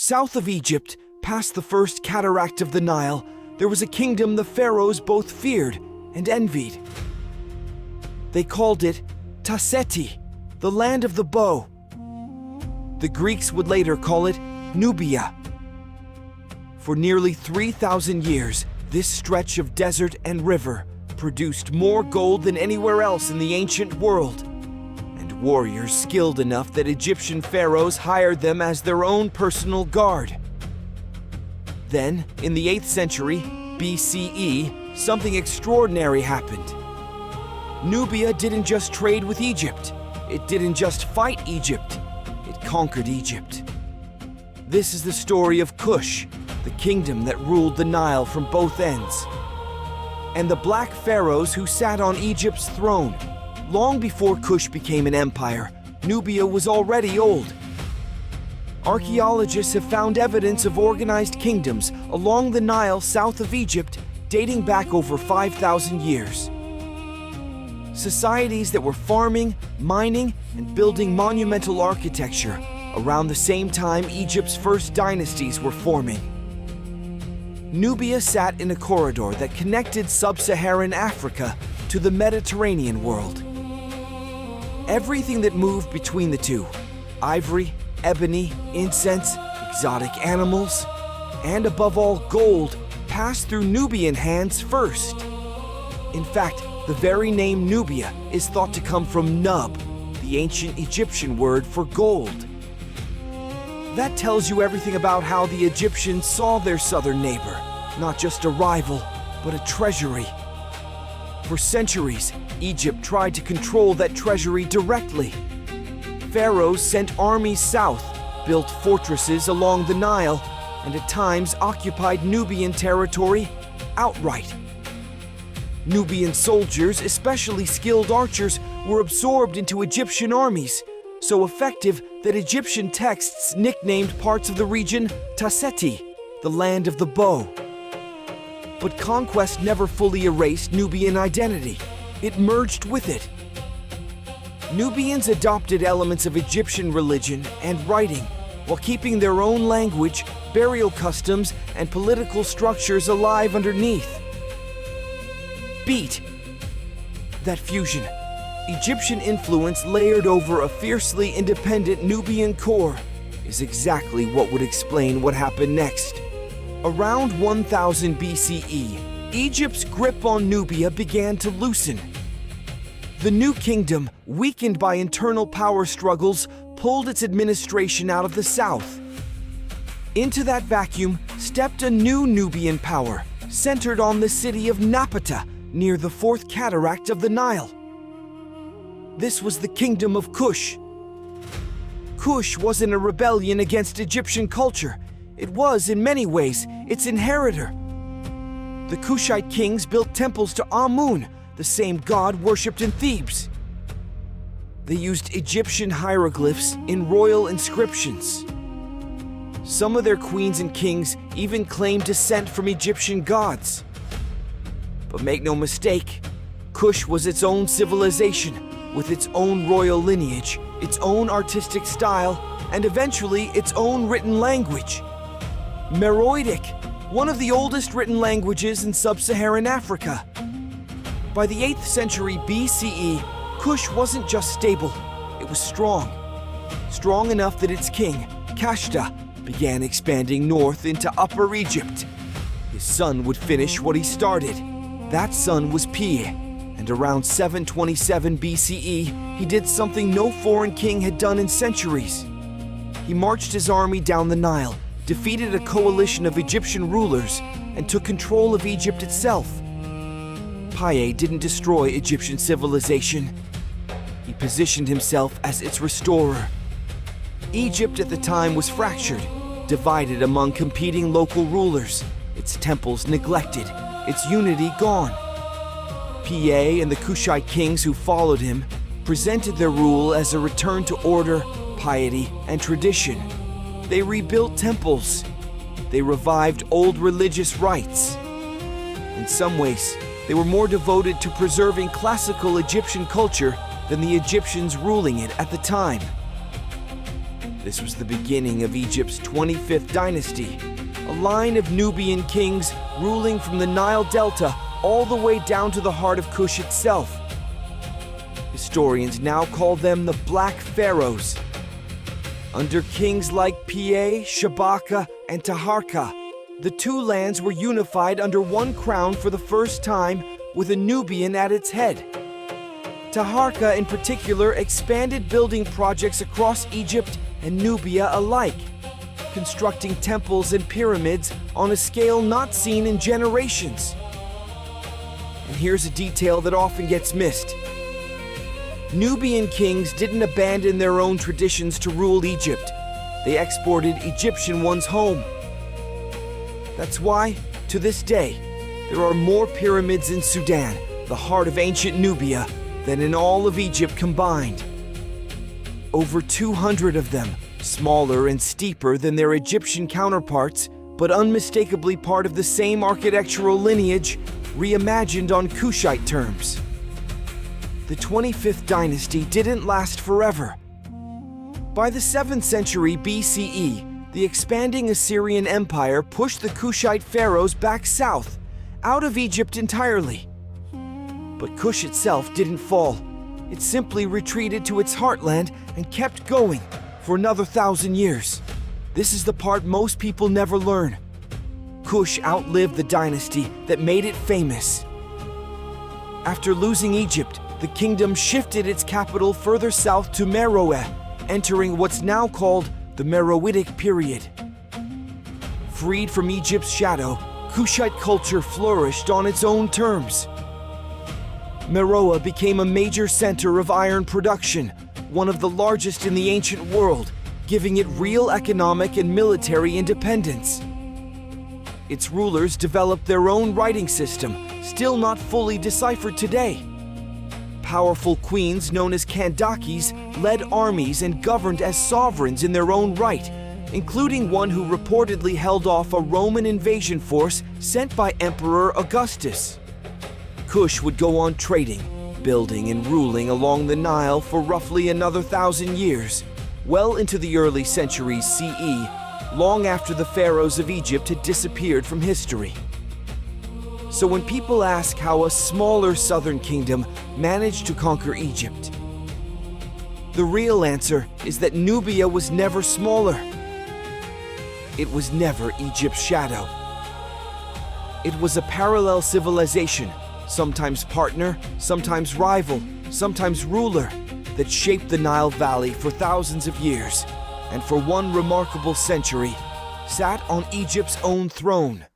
South of Egypt, past the first cataract of the Nile, there was a kingdom the pharaohs both feared and envied. They called it Tasseti, the land of the bow. The Greeks would later call it Nubia. For nearly 3,000 years, this stretch of desert and river produced more gold than anywhere else in the ancient world, and warriors skilled enough that Egyptian pharaohs hired them as their own personal guard. Then, in the 8th century BCE, something extraordinary happened. Nubia didn't just trade with Egypt. It didn't just fight Egypt. It conquered Egypt. This is the story of Kush, the kingdom that ruled the Nile from both ends. And the Black Pharaohs who sat on Egypt's throne. Long before Kush became an empire, Nubia was already old. Archaeologists have found evidence of organized kingdoms along the Nile south of Egypt dating back over 5,000 years. Societies that were farming, mining, and building monumental architecture around the same time Egypt's first dynasties were forming. Nubia sat in a corridor that connected sub-Saharan Africa to the Mediterranean world. Everything that moved between the two, ivory, ebony, incense, exotic animals, and above all gold, passed through Nubian hands first. In fact, the very name Nubia is thought to come from nub, the ancient Egyptian word for gold. That tells you everything about how the Egyptians saw their southern neighbor, not just a rival, but a treasury. For centuries, Egypt tried to control that treasury directly. Pharaohs sent armies south, built fortresses along the Nile, and at times occupied Nubian territory outright. Nubian soldiers, especially skilled archers, were absorbed into Egyptian armies, so effective that Egyptian texts nicknamed parts of the region Tasseti, the land of the bow. But conquest never fully erased Nubian identity. It merged with it. Nubians adopted elements of Egyptian religion and writing, while keeping their own language, burial customs, and political structures alive underneath. Beat that fusion. Egyptian influence layered over a fiercely independent Nubian core is exactly what would explain what happened next. Around 1000 BCE, Egypt's grip on Nubia began to loosen. The new kingdom, weakened by internal power struggles, pulled its administration out of the south. Into that vacuum stepped a new Nubian power, centered on the city of Napata, near the fourth cataract of the Nile. This was the Kingdom of Kush. Kush wasn't a rebellion against Egyptian culture. It was, in many ways, its inheritor. The Kushite kings built temples to Amun, the same god worshipped in Thebes. They used Egyptian hieroglyphs in royal inscriptions. Some of their queens and kings even claimed descent from Egyptian gods. But make no mistake, Kush was its own civilization, with its own royal lineage, its own artistic style, and eventually its own written language. Meroitic, one of the oldest written languages in sub-Saharan Africa. By the 8th century BCE, Kush wasn't just stable, it was strong. Strong enough that its king, Kashta, began expanding north into Upper Egypt. His son would finish what he started. That son was Pi, and around 727 BCE, he did something no foreign king had done in centuries. He marched his army down the Nile, defeated a coalition of Egyptian rulers, and took control of Egypt itself. Pi didn't destroy Egyptian civilization. He positioned himself as its restorer. Egypt at the time was fractured, divided among competing local rulers, its temples neglected, its unity gone. Pi and the Kushite kings who followed him presented their rule as a return to order, piety, and tradition. They rebuilt temples. They revived old religious rites. In some ways, they were more devoted to preserving classical Egyptian culture than the Egyptians ruling it at the time. This was the beginning of Egypt's 25th dynasty, a line of Nubian kings ruling from the Nile Delta all the way down to the heart of Kush itself. Historians now call them the Black Pharaohs. Under kings like Pie, Shabaka, and Taharka, the two lands were unified under one crown for the first time, with a Nubian at its head. Taharka in particular expanded building projects across Egypt and Nubia alike, constructing temples and pyramids on a scale not seen in generations. And here's a detail that often gets missed. Nubian kings didn't abandon their own traditions to rule Egypt. They exported Egyptian ones home. That's why, to this day, there are more pyramids in Sudan, the heart of ancient Nubia, than in all of Egypt combined. Over 200 of them, smaller and steeper than their Egyptian counterparts, but unmistakably part of the same architectural lineage, reimagined on Kushite terms. The 25th dynasty didn't last forever. By the 7th century BCE, the expanding Assyrian Empire pushed the Kushite pharaohs back south, out of Egypt entirely. But Kush itself didn't fall. It simply retreated to its heartland and kept going for another 1,000 years. This is the part most people never learn. Kush outlived the dynasty that made it famous. After losing Egypt, the kingdom shifted its capital further south to Meroe, entering what's now called the Meroitic period. Freed from Egypt's shadow, Kushite culture flourished on its own terms. Meroe became a major center of iron production, one of the largest in the ancient world, giving it real economic and military independence. Its rulers developed their own writing system, still not fully deciphered today. Powerful queens known as Kandakis led armies and governed as sovereigns in their own right, including one who reportedly held off a Roman invasion force sent by Emperor Augustus. Kush would go on trading, building, and ruling along the Nile for roughly another 1,000 years, well into the early centuries CE, long after the pharaohs of Egypt had disappeared from history. So when people ask how a smaller southern kingdom managed to conquer Egypt, the real answer is that Nubia was never smaller. It was never Egypt's shadow. It was a parallel civilization, sometimes partner, sometimes rival, sometimes ruler, that shaped the Nile Valley for thousands of years, and for one remarkable century, sat on Egypt's own throne.